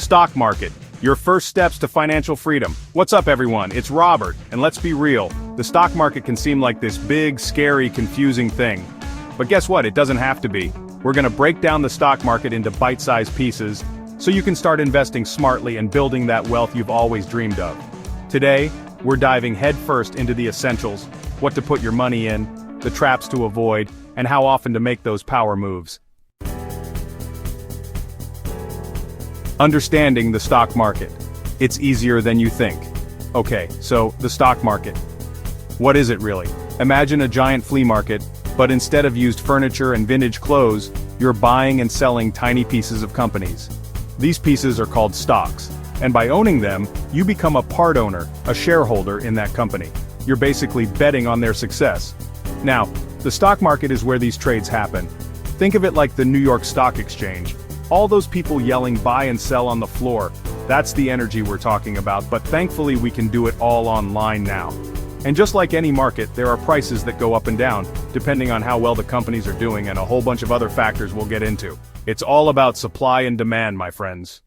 stock market, your first steps to financial freedom. What's up everyone, it's Robert, and let's be real, the stock market can seem like this big, scary, confusing thing. But guess what, it doesn't have to be. We're gonna break down the stock market into bite-sized pieces, so you can start investing smartly and building that wealth you've always dreamed of. Today, we're diving headfirst into the essentials, what to put your money in, the traps to avoid, and how often to make those power moves. Understanding the stock market. It's easier than you think. Okay, so the stock market. What is it really? Imagine a giant flea market, but instead of used furniture and vintage clothes, you're buying and selling tiny pieces of companies. These pieces are called stocks, and by owning them, you become a part owner, a shareholder in that company. You're basically betting on their success. Now, the stock market is where these trades happen. Think of it like the New York Stock Exchange. All those people yelling buy and sell on the floor, that's the energy we're talking about, but thankfully we can do it all online now. And just like any market, there are prices that go up and down, depending on how well the companies are doing and a whole bunch of other factors we'll get into. It's all about supply and demand, my friends.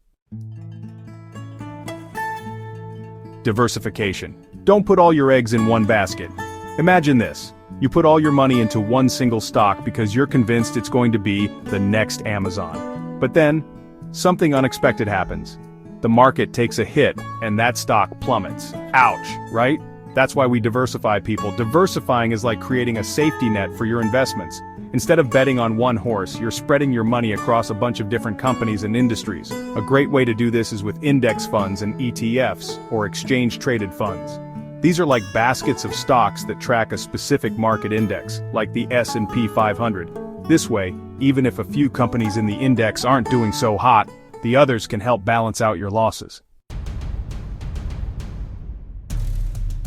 Diversification. Don't put all your eggs in one basket. Imagine this. You put all your money into one single stock because you're convinced it's going to be the next Amazon. But then, something unexpected happens. The market takes a hit, and that stock plummets. Ouch, right? That's why we diversify, people. Diversifying is like creating a safety net for your investments. Instead of betting on one horse, you're spreading your money across a bunch of different companies and industries. A great way to do this is with index funds and ETFs, or exchange-traded funds. These are like baskets of stocks that track a specific market index, like the S&P 500. This way, even if a few companies in the index aren't doing so hot, the others can help balance out your losses.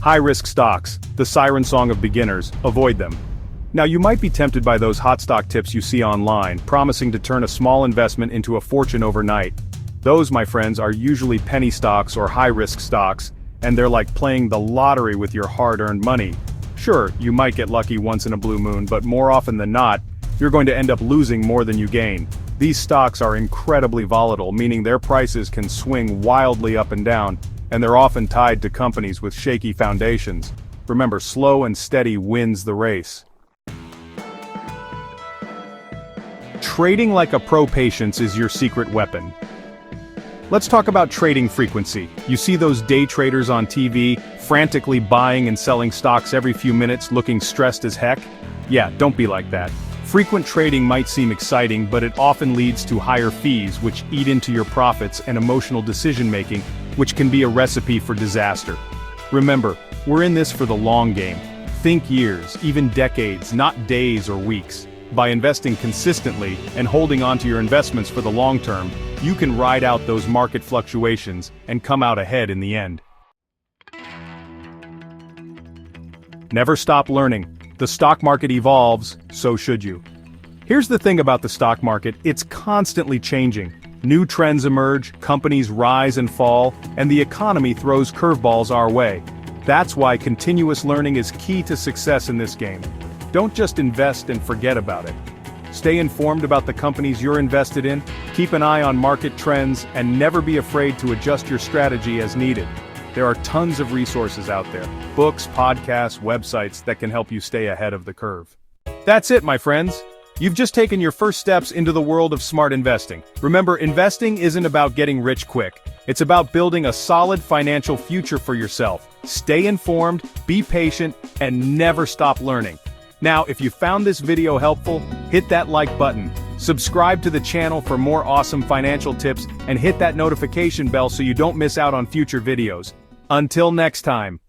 High-risk stocks, the siren song of beginners, avoid them. Now you might be tempted by those hot stock tips you see online, promising to turn a small investment into a fortune overnight. Those, my friends, are usually penny stocks or high-risk stocks, and they're like playing the lottery with your hard-earned money. Sure, you might get lucky once in a blue moon, but more often than not, you're going to end up losing more than you gain. These stocks are incredibly volatile, meaning their prices can swing wildly up and down, and they're often tied to companies with shaky foundations. Remember, slow and steady wins the race. Trading like a pro patience is your secret weapon. Let's talk about trading frequency. You see those day traders on TV, frantically buying and selling stocks every few minutes, looking stressed as heck? Yeah, don't be like that. Frequent trading might seem exciting, but it often leads to higher fees, which eat into your profits, and emotional decision-making, which can be a recipe for disaster. Remember, we're in this for the long game. Think years, even decades, not days or weeks. By investing consistently and holding on to your investments for the long term, you can ride out those market fluctuations and come out ahead in the end. Never stop learning. The stock market evolves, so should you. Here's the thing about the stock market, it's constantly changing. New trends emerge, companies rise and fall, and the economy throws curveballs our way. That's why continuous learning is key to success in this game. Don't just invest and forget about it. Stay informed about the companies you're invested in, keep an eye on market trends, and never be afraid to adjust your strategy as needed. There are tons of resources out there, books, podcasts, websites that can help you stay ahead of the curve. That's it, my friends. You've just taken your first steps into the world of smart investing. Remember, investing isn't about getting rich quick. It's about building a solid financial future for yourself. Stay informed, be patient, and never stop learning. Now, if you found this video helpful, hit that like button, subscribe to the channel for more awesome financial tips, and hit that notification bell so you don't miss out on future videos. Until next time.